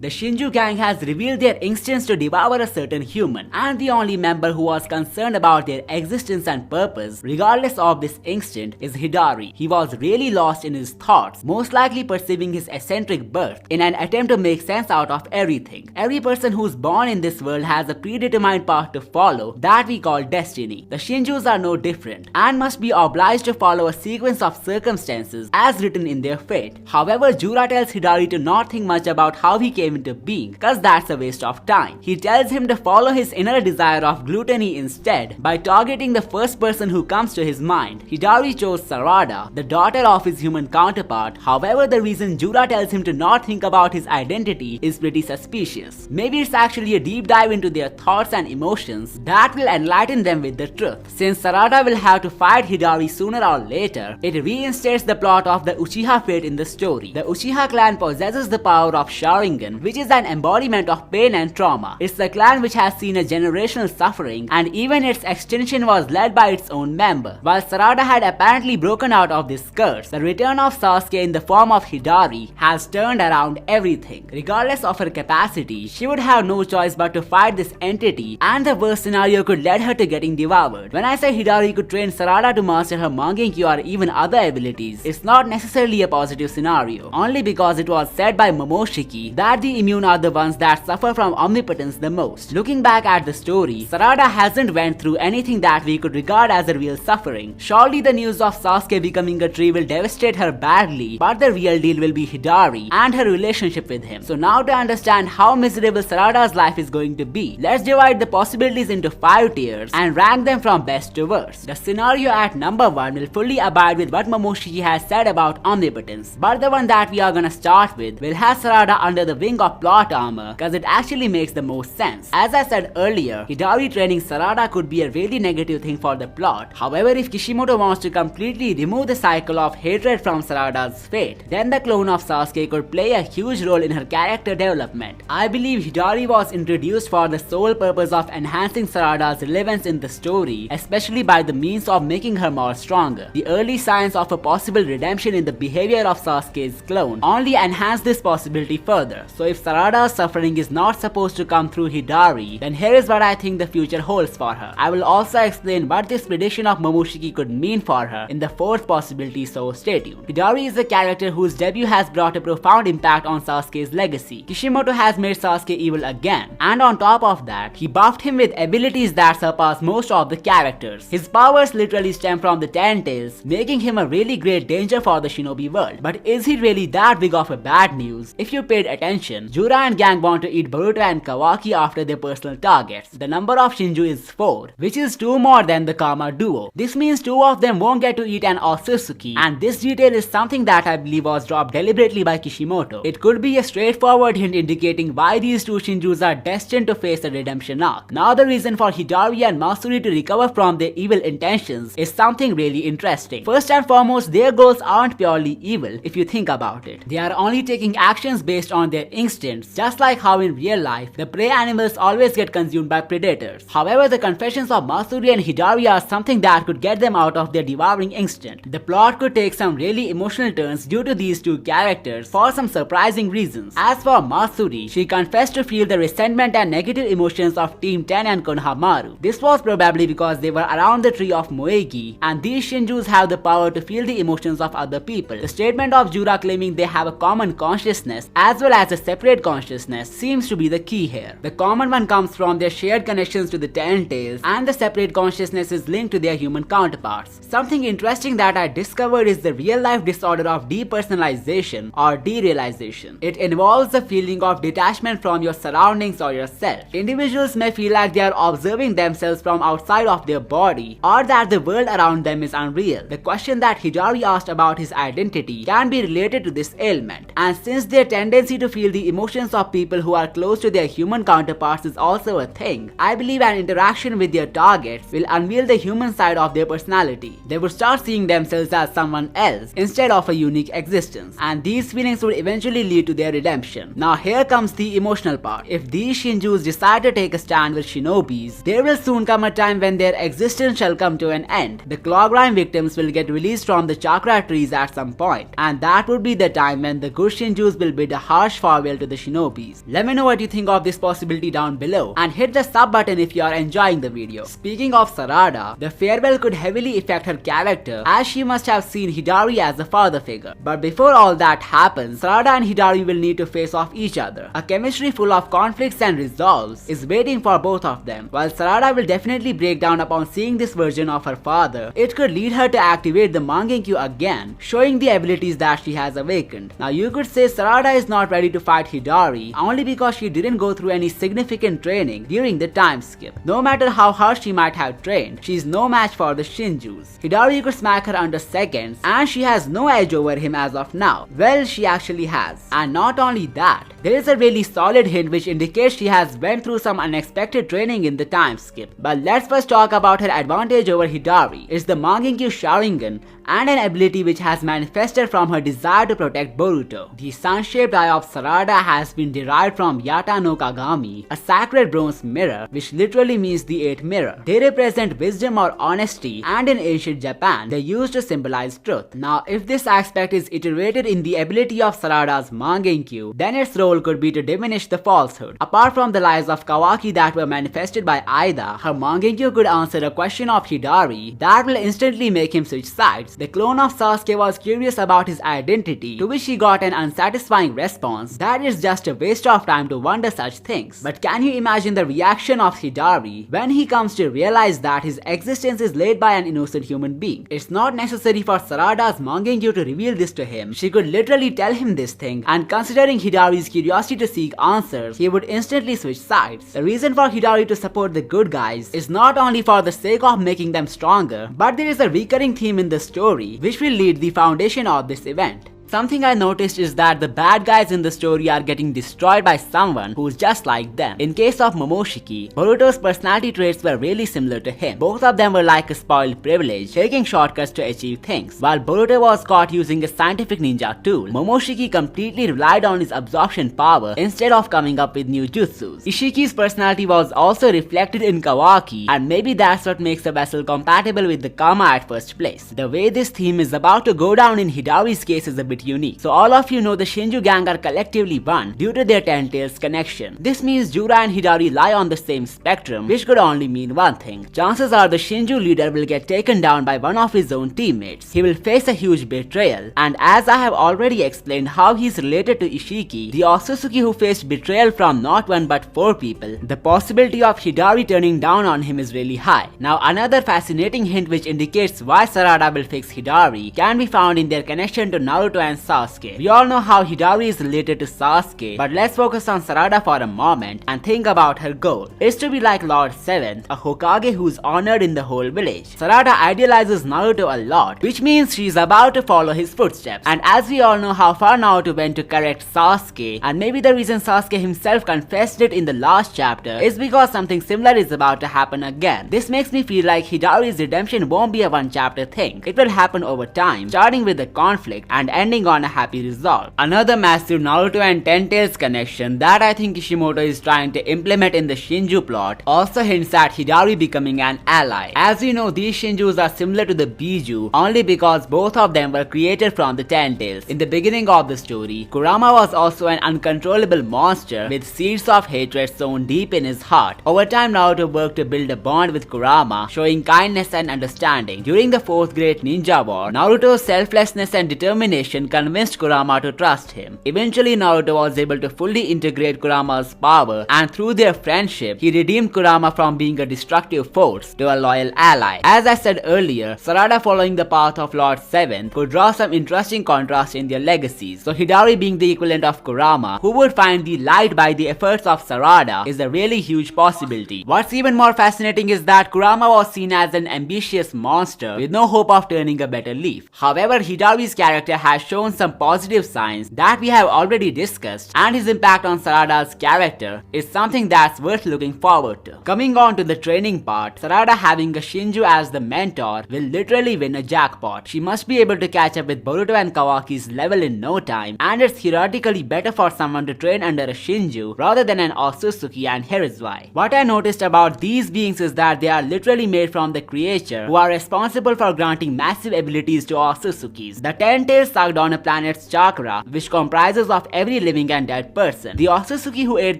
The Shinju gang has revealed their instincts to devour a certain human, and the only member who was concerned about their existence and purpose, regardless of this instinct, is Hidari. He was really lost in his thoughts, most likely perceiving his eccentric birth in an attempt to make sense out of everything. Every person who's born in this world has a predetermined path to follow that we call destiny. The Shinjus are no different and must be obliged to follow a sequence of circumstances as written in their fate. However, Jura tells Hidari to not think much about how he came into being, cause that's a waste of time. He tells him to follow his inner desire of gluttony instead by targeting the first person who comes to his mind, Hidari Chose Sarada, the daughter of his human counterpart. However, the reason Jura tells him to not think about his identity is pretty suspicious. Maybe it's actually a deep dive into their thoughts and emotions that will enlighten them with the truth. Since Sarada will have to fight Hidari sooner or later, it reinstates the plot of the Uchiha Fate in the story. The Uchiha clan possesses the power of Sharingan, which is an embodiment of pain and trauma. It's the clan which has seen a generational suffering, and even its extinction was led by its own member. While Sarada had apparently broken out of this curse, the return of Sasuke in the form of Hidari has turned around everything. Regardless of her capacity, she would have no choice but to fight this entity, and the worst scenario could lead her to getting devoured. When I say Hidari could train Sarada to master her Mangenkyo or even other abilities, it's not necessarily a positive scenario, only because it was said by Momoshiki that the immune are the ones that suffer from omnipotence the most. Looking back at the story, Sarada hasn't went through anything that we could regard as a real suffering. Surely the news of Sasuke becoming a tree will devastate her badly, but the real deal will be Hidari and her relationship with him. So now to understand how miserable Sarada's life is going to be, let's divide the possibilities into 5 tiers and rank them from best to worst. The scenario at number 1 will fully abide with what Momoshiki has said about omnipotence, but the one that we are gonna start with will have Sarada under the wing of plot armor, cause it actually makes the most sense. As I said earlier, Hidari training Sarada could be a really negative thing for the plot. However, if Kishimoto wants to completely remove the cycle of hatred from Sarada's fate, then the clone of Sasuke could play a huge role in her character development. I believe Hidari was introduced for the sole purpose of enhancing Sarada's relevance in the story, especially by the means of making her more stronger. The early signs of a possible redemption in the behavior of Sasuke's clone only enhance this possibility further. So if Sarada's suffering is not supposed to come through Hidari, then here is what I think the future holds for her. I will also explain what this prediction of Momoshiki could mean for her in the 4th possibility, so stay tuned. Hidari is a character whose debut has brought a profound impact on Sasuke's legacy. Kishimoto has made Sasuke evil again, and on top of that, he buffed him with abilities that surpass most of the characters. His powers literally stem from the 10 tails, making him a really great danger for the shinobi world. But is he really that big of a bad news? If you paid attention, Jura and gang want to eat Boruto and Kawaki after their personal targets. The number of Shinju is 4, which is 2 more than the Kama duo. This means 2 of them won't get to eat an Otsutsuki, and this detail is something that I believe was dropped deliberately by Kishimoto. It could be a straightforward hint indicating why these 2 Shinjus are destined to face a redemption arc. Now the reason for Hidari and Matsuri to recover from their evil intentions is something really interesting. First and foremost, their goals aren't purely evil if you think about it. They are only taking actions based on their instincts, just like how in real life, the prey animals always get consumed by predators. However, the confessions of Matsuri and Hidari are something that could get them out of their devouring instinct. The plot could take some really emotional turns due to these 2 characters for some surprising reasons. As for Matsuri, she confessed to feel the resentment and negative emotions of Team 10 and Konohamaru. This was probably because they were around the tree of Moegi, and these Shinjus have the power to feel the emotions of other people. The statement of Jura claiming they have a common consciousness as well as a separate consciousness seems to be the key here. The common one comes from their shared connections to the 10 tails, and the separate consciousness is linked to their human counterparts. Something interesting that I discovered is the real-life disorder of depersonalization or derealization. It involves the feeling of detachment from your surroundings or yourself. Individuals may feel like they are observing themselves from outside of their body, or that the world around them is unreal. The question that Hidari asked about his identity can be related to this ailment, and since their tendency to feel the emotions of people who are close to their human counterparts is also a thing, I believe an interaction with their targets will unveil the human side of their personality. They would start seeing themselves as someone else instead of a unique existence, and these feelings would eventually lead to their redemption. Now here comes the emotional part. If these Shinjus decide to take a stand with shinobis, there will soon come a time when their existence shall come to an end. The Clogrime victims will get released from the chakra trees at some point, and that would be the time when the good Shinjus will bid a harsh farewell farewell to the shinobis. Let me know what you think of this possibility down below and hit the sub button if you are enjoying the video. Speaking of Sarada, the farewell could heavily affect her character as she must have seen Hidari as a father figure. But before all that happens, Sarada and Hidari will need to face off each other. A chemistry full of conflicts and resolves is waiting for both of them. While Sarada will definitely break down upon seeing this version of her father, it could lead her to activate the Mangenkyo again, showing the abilities that she has awakened. Now you could say Sarada is not ready to fight Hidari only because she didn't go through any significant training during the time skip. No matter how hard she might have trained, she is no match for the Shinjus. Hidari could smack her under seconds and she has no edge over him as of now. Well, she actually has. And not only that, there is a really solid hint which indicates she has went through some unexpected training in the time skip. But let's first talk about her advantage over Hidari. It's the Mangenkyo Sharingan and an ability which has manifested from her desire to protect Boruto. The sun-shaped eye of Sarada has been derived from Yata no Kagami, a sacred bronze mirror which literally means the 8th mirror. They represent wisdom or honesty, and in ancient Japan they used to symbolize truth. Now if this aspect is iterated in the ability of Sarada's Mangenkyo, then its role could be to diminish the falsehood. Apart from the lies of Kawaki that were manifested by Aida, her Mangenkyo could answer a question of Hidari that will instantly make him switch sides. The clone of Sasuke was curious about his identity, to which he got an unsatisfying response that it's just a waste of time to wonder such things. But can you imagine the reaction of Hidari when he comes to realize that his existence is led by an innocent human being? It's not necessary for Sarada's Mangenkyo to reveal this to him. She could literally tell him this thing, and considering Hidari's curiosity to seek answers, he would instantly switch sides. The reason for Hidari to support the good guys is not only for the sake of making them stronger, but there is a recurring theme in the story which will lead the foundation of this event. Something I noticed is that the bad guys in the story are getting destroyed by someone who's just like them. In case of Momoshiki, Boruto's personality traits were really similar to him. Both of them were like a spoiled privilege, taking shortcuts to achieve things. While Boruto was caught using a scientific ninja tool, Momoshiki completely relied on his absorption power instead of coming up with new jutsus. Ishiki's personality was also reflected in Kawaki, and maybe that's what makes a vessel compatible with the Kama at first place. The way this theme is about to go down in Hidari's case is a bit unique. So all of you know the Shinju gang are collectively one due to their Ten Tails connection. This means Jura and Hidari lie on the same spectrum, which could only mean one thing. Chances are the Shinju leader will get taken down by one of his own teammates. He will face a huge betrayal, and as I have already explained how he is related to Ishiki, the Otsutsuki who faced betrayal from not one but 4 people, the possibility of Hidari turning down on him is really high. Now another fascinating hint which indicates why Sarada will fix Hidari can be found in their connection to Naruto and Sasuke. We all know how Hidari is related to Sasuke, but let's focus on Sarada for a moment and think about her goal. It's to be like Lord 7th, a Hokage who's honored in the whole village. Sarada idealizes Naruto a lot, which means she's about to follow his footsteps. And as we all know how far Naruto went to correct Sasuke, and maybe the reason Sasuke himself confessed it in the last chapter is because something similar is about to happen again. This makes me feel like Hidari's redemption won't be a one chapter thing. It will happen over time, starting with the conflict and ending on a happy resolve. Another massive Naruto and Ten Tails connection that I think Kishimoto is trying to implement in the Shinju plot also hints at Hidari becoming an ally. As we know, these Shinjus are similar to the Biju only because both of them were created from the Ten Tails. In the beginning of the story, Kurama was also an uncontrollable monster with seeds of hatred sown deep in his heart. Over time, Naruto worked to build a bond with Kurama, showing kindness and understanding. During the 4th Great Ninja War, Naruto's selflessness and determination convinced Kurama to trust him. Eventually, Naruto was able to fully integrate Kurama's power, and through their friendship, he redeemed Kurama from being a destructive force to a loyal ally. As I said earlier, Sarada following the path of Lord 7 could draw some interesting contrast in their legacies. So Hidari being the equivalent of Kurama, who would find the light by the efforts of Sarada, is a really huge possibility. What's even more fascinating is that Kurama was seen as an ambitious monster with no hope of turning a better leaf. However, Hidari's character has shown some positive signs that we have already discussed, and his impact on Sarada's character is something that's worth looking forward to. Coming on to the training part, Sarada having a Shinju as the mentor will literally win a jackpot. She must be able to catch up with Boruto and Kawaki's level in no time, and it's theoretically better for someone to train under a Shinju rather than an Otsutsuki, and here is why. What I noticed about these beings is that they are literally made from the creature who are responsible for granting massive abilities to Otsutsukis. The Ten Tails sucked on a planet's chakra, which comprises of every living and dead person. The Otsutsuki who ate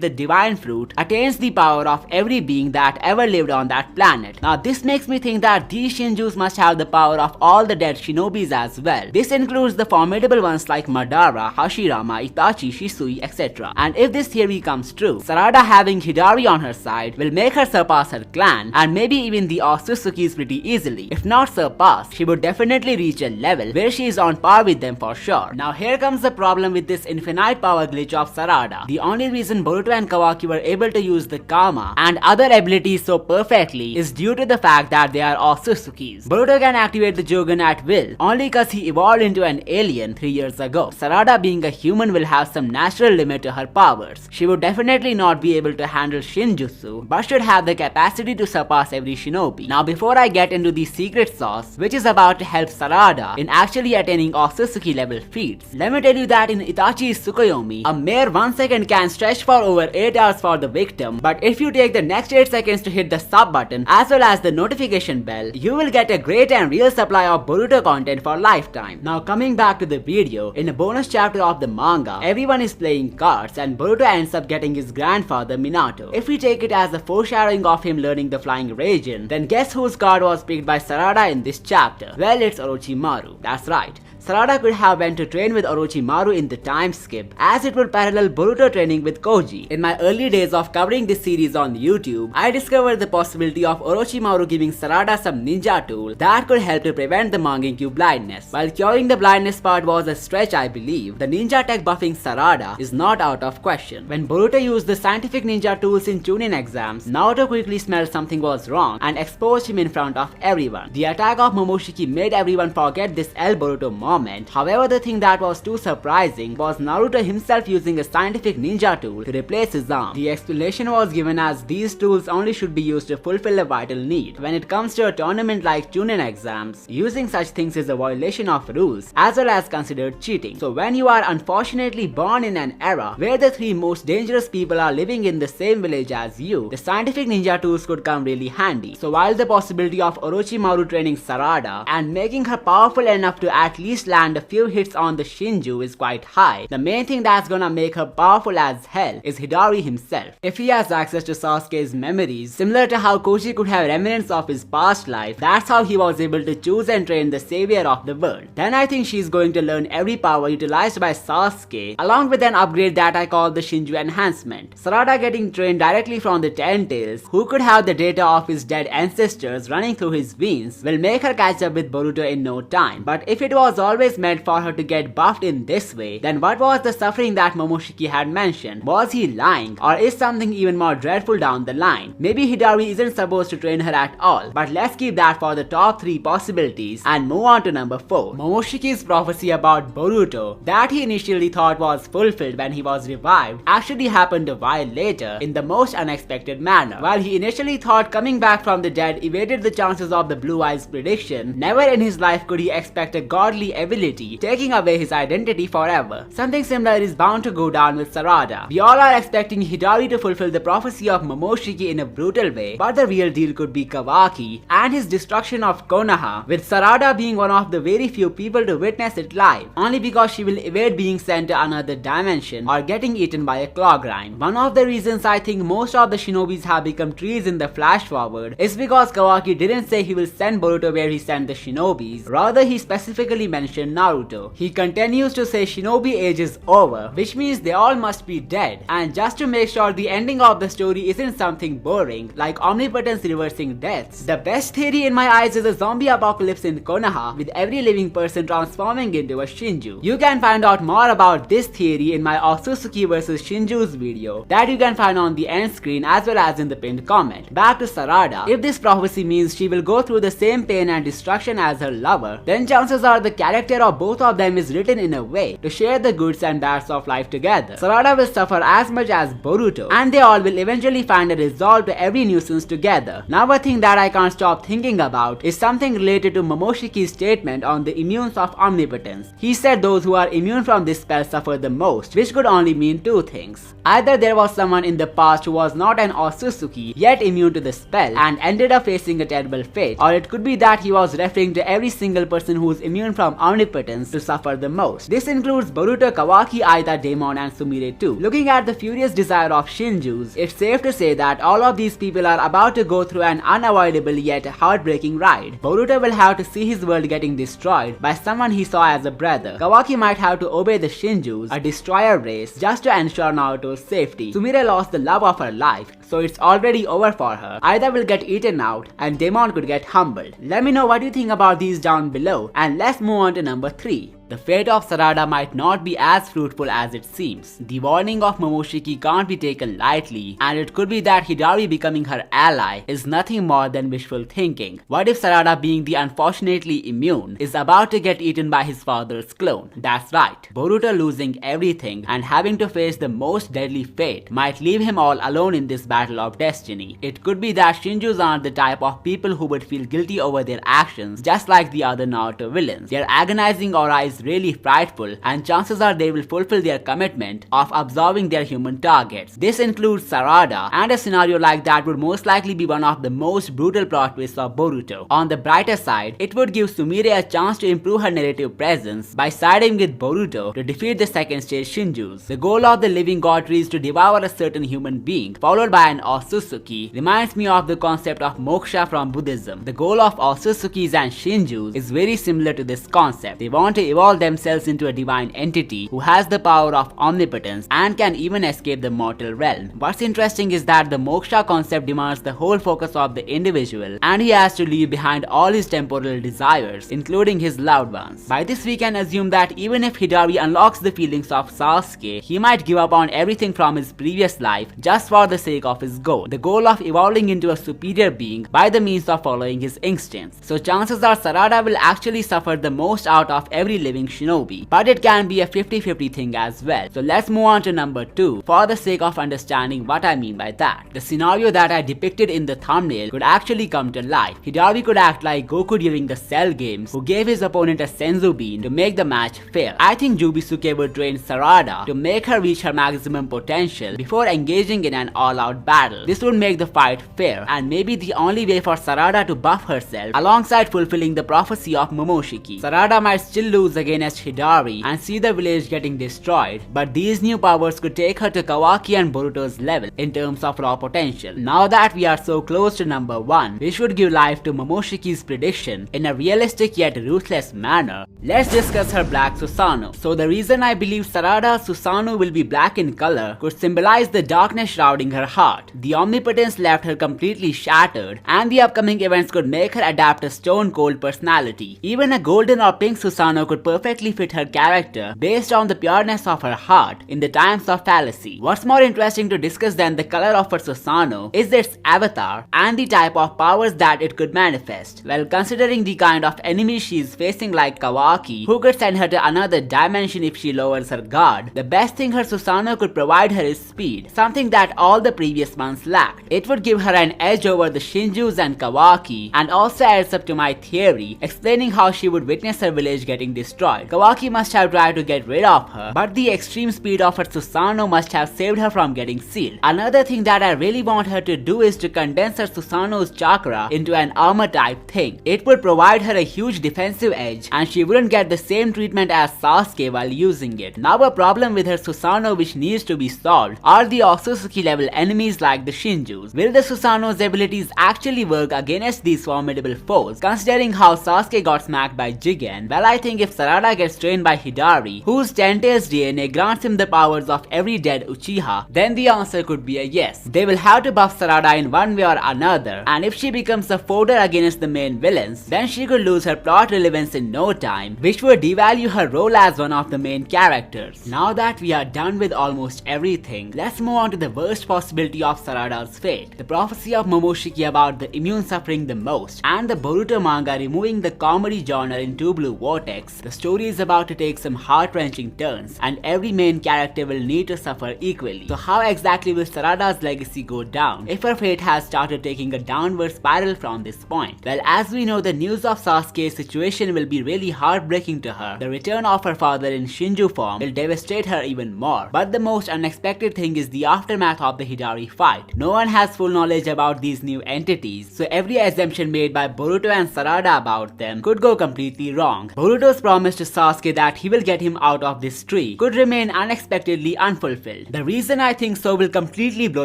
the divine fruit attains the power of every being that ever lived on that planet. Now this makes me think that these Shinjus must have the power of all the dead shinobis as well. This includes the formidable ones like Madara, Hashirama, Itachi, Shisui, etc. And if this theory comes true, Sarada having Hidari on her side will make her surpass her clan and maybe even the Otsutsukis pretty easily. If not surpass, she would definitely reach a level where she is on par with them for sure. Now here comes the problem with this infinite power glitch of Sarada. The only reason Boruto and Kawaki were able to use the Kama and other abilities so perfectly is due to the fact that they are Otsutsukis. Boruto can activate the Jogan at will only cause he evolved into an alien 3 years ago. Sarada being a human will have some natural limit to her powers. She would definitely not be able to handle Shinjutsu, but should have the capacity to surpass every shinobi. Now before I get into the secret sauce, which is about to help Sarada in actually attaining Otsutsuki level feats, let me tell you that in Itachi's Tsukuyomi, a mere 1 second can stretch for over 8 hours for the victim, but if you take the next 8 seconds to hit the sub button as well as the notification bell, you will get a great and real supply of Boruto content for lifetime. Now coming back to the video, in a bonus chapter of the manga, everyone is playing cards and Boruto ends up getting his grandfather Minato. If we take it as a foreshadowing of him learning the flying region, then guess whose card was picked by Sarada in this chapter? Well, it's Orochimaru. That's right. Sarada could have went to train with Orochimaru in the time skip, as it would parallel Boruto training with Koji. In my early days of covering this series on YouTube, I discovered the possibility of Orochimaru giving Sarada some ninja tool that could help to prevent the Mangekyou blindness. While curing the blindness part was a stretch, I believe, the ninja tech buffing Sarada is not out of question. When Boruto used the scientific ninja tools in Chunin exams, Naruto quickly smelled something was wrong and exposed him in front of everyone. The attack of Momoshiki made everyone forget this El Boruto moment. However, the thing that was too surprising was Naruto himself using a scientific ninja tool to replace his arm. The explanation was given as these tools only should be used to fulfill a vital need. When it comes to a tournament like Chunin exams, using such things is a violation of rules as well as considered cheating. So when you are unfortunately born in an era where the 3 most dangerous people are living in the same village as you, the scientific ninja tools could come really handy. So while the possibility of Orochimaru training Sarada and making her powerful enough to at least land a few hits on the Shinju is quite high, the main thing that's gonna make her powerful as hell is Hidari himself. If he has access to Sasuke's memories, similar to how Koji could have remnants of his past life, that's how he was able to choose and train the savior of the world. Then I think she's going to learn every power utilized by Sasuke, along with an upgrade that I call the Shinju enhancement. Sarada getting trained directly from the Ten Tails, who could have the data of his dead ancestors running through his veins, will make her catch up with Boruto in no time. But if it was always meant for her to get buffed in this way, then what was the suffering that Momoshiki had mentioned? Was he lying, or is something even more dreadful down the line? Maybe Hidari isn't supposed to train her at all, but let's keep that for the top 3 possibilities and move on to number 4. Momoshiki's prophecy about Boruto that he initially thought was fulfilled when he was revived actually happened a while later in the most unexpected manner. While he initially thought coming back from the dead evaded the chances of the Blue Eyes prediction, never in his life could he expect a godly ability taking away his identity forever. Something similar is bound to go down with Sarada. We all are expecting Hidari to fulfill the prophecy of Momoshiki in a brutal way, but the real deal could be Kawaki and his destruction of Konoha, with Sarada being one of the very few people to witness it live, only because she will evade being sent to another dimension or getting eaten by a claw grind. One of the reasons I think most of the shinobis have become trees in the flash forward is because Kawaki didn't say he will send Boruto where he sent the shinobis, rather he specifically mentioned Naruto. He continues to say shinobi age is over, which means they all must be dead, and just to make sure the ending of the story isn't something boring like omnipotence reversing deaths, the best theory in my eyes is a zombie apocalypse in Konoha with every living person transforming into a Shinju. You can find out more about this theory in my Otsutsuki vs Shinju's video that you can find on the end screen as well as in the pinned comment. Back to Sarada, if this prophecy means she will go through the same pain and destruction as her lover, then chances are the character of both of them is written in a way to share the goods and bads of life together. Sarada will suffer as much as Boruto, and they all will eventually find a resolve to every nuisance together. Now a thing that I can't stop thinking about is something related to Momoshiki's statement on the immunes of omnipotence. He said those who are immune from this spell suffer the most, which could only mean 2 things. Either there was someone in the past who was not an Otsutsuki yet immune to the spell and ended up facing a terrible fate, or it could be that he was referring to every single person who is immune from Omnipotence to suffer the most. This includes Boruto, Kawaki, Aida, Daemon and Sumire too. Looking at the furious desire of Shinju's, it's safe to say that all of these people are about to go through an unavoidable yet heartbreaking ride. Boruto will have to see his world getting destroyed by someone he saw as a brother. Kawaki might have to obey the Shinju's, a destroyer race, just to ensure Naruto's safety. Sumire lost the love of her life, so it's already over for her. Aida will get eaten out and Daemon could get humbled. Let me know what you think about these down below, and let's move on to number 3. The fate of Sarada might not be as fruitful as it seems. The warning of Momoshiki can't be taken lightly, and it could be that Hidari becoming her ally is nothing more than wishful thinking. What if Sarada, being the unfortunately immune, is about to get eaten by his father's clone? That's right, Boruto losing everything and having to face the most deadly fate might leave him all alone in this battle of destiny. It could be that Shinju's aren't the type of people who would feel guilty over their actions, just like the other Naruto villains. Their agonizing aura is really frightful, and chances are they will fulfill their commitment of absorbing their human targets. This includes Sarada, and a scenario like that would most likely be one of the most brutal plot twists of Boruto. On the brighter side, it would give Sumire a chance to improve her narrative presence by siding with Boruto to defeat the second stage Shinju's. The goal of the living god tree is to devour a certain human being, followed by an Otsutsuki, reminds me of the concept of moksha from Buddhism. The goal of Otsutsukis and Shinju's is very similar to this concept. They want to evolve themselves into a divine entity who has the power of omnipotence and can even escape the mortal realm. What's interesting is that the moksha concept demands the whole focus of the individual, and he has to leave behind all his temporal desires, including his loved ones. By this we can assume that even if Hidari unlocks the feelings of Sasuke, he might give up on everything from his previous life just for the sake of his goal, the goal of evolving into a superior being by the means of following his instincts. So chances are Sarada will actually suffer the most out of every living shinobi, but it can be a 50-50 thing as well. So let's move on to number 2 for the sake of understanding what I mean by that. The scenario that I depicted in the thumbnail could actually come to life. Hidari could act like Goku during the Cell games, who gave his opponent a senzu bean to make the match fair. I think Jubisuke would train Sarada to make her reach her maximum potential before engaging in an all-out battle. This would make the fight fair, and maybe the only way for Sarada to buff herself alongside fulfilling the prophecy of Momoshiki. Sarada might still lose against Hidari and see the village getting destroyed, but these new powers could take her to Kawaki and Boruto's level in terms of raw potential. Now that we are so close to number 1, we should give life to Momoshiki's prediction in a realistic yet ruthless manner. Let's discuss her black Susanoo. So the reason I believe Sarada's Susanoo will be black in color could symbolize the darkness shrouding her heart. The omnipotence left her completely shattered, and the upcoming events could make her adapt a stone cold personality. Even a golden or pink Susanoo could perfectly fit her character based on the pureness of her heart in the times of fallacy. What's more interesting to discuss than the color of her Susanoo is its avatar and the type of powers that it could manifest. Well, considering the kind of enemy she is facing like Kawaki, who could send her to another dimension if she lowers her guard, the best thing her Susanoo could provide her is speed, something that all the previous ones lacked. It would give her an edge over the Shinju's and Kawaki, and also adds up to my theory explaining how she would witness her village getting destroyed. Kawaki must have tried to get rid of her, but the extreme speed of her Susanoo must have saved her from getting sealed. Another thing that I really want her to do is to condense her Susanoo's chakra into an armor type thing. It would provide her a huge defensive edge, and she wouldn't get the same treatment as Sasuke while using it. Now a problem with her Susanoo which needs to be solved are the Otsutsuki level enemies like the Shinju's. Will the Susanoo's abilities actually work against these formidable foes, considering how Sasuke got smacked by Jigen? Well, I think if Sarada gets trained by Hidari, whose Tenta's DNA grants him the powers of every dead Uchiha, then the answer could be a yes. They will have to buff Sarada in one way or another, and if she becomes a fodder against the main villains, then she could lose her plot relevance in no time, which would devalue her role as one of the main characters. Now that we are done with almost everything, let's move on to the worst possibility of Sarada's fate, the prophecy of Momoshiki about the immune suffering the most, and the Boruto manga removing the comedy genre in Two Blue Vortex. The story is about to take some heart-wrenching turns, and every main character will need to suffer equally. So how exactly will Sarada's legacy go down if her fate has started taking a downward spiral from this point? Well, as we know, the news of Sasuke's situation will be really heartbreaking to her. The return of her father in Shinju form will devastate her even more. But the most unexpected thing is the aftermath of the Hidari fight. No one has full knowledge about these new entities, so every assumption made by Boruto and Sarada about them could go completely wrong. Boruto's promise promised Sasuke that he will get him out of this tree could remain unexpectedly unfulfilled. The reason I think so will completely blow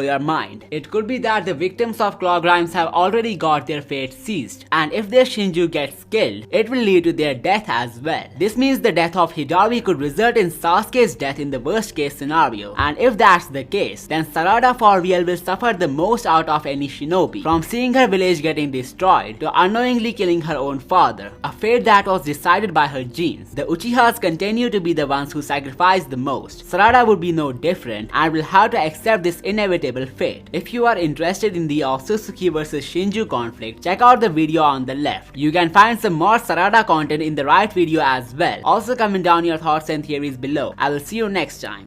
your mind. It could be that the victims of claw grinds have already got their fate seized, and if their Shinju gets killed, it will lead to their death as well. This means the death of Hidari could result in Sasuke's death in the worst case scenario, and if that's the case, then Sarada for real will suffer the most out of any shinobi, from seeing her village getting destroyed to unknowingly killing her own father, a fate that was decided by her genes. The Uchihas continue to be the ones who sacrifice the most. Sarada would be no different and will have to accept this inevitable fate. If you are interested in the Sasuke vs Shinju conflict, check out the video on the left. You can find some more Sarada content in the right video as well. Also comment down your thoughts and theories below. I will see you next time.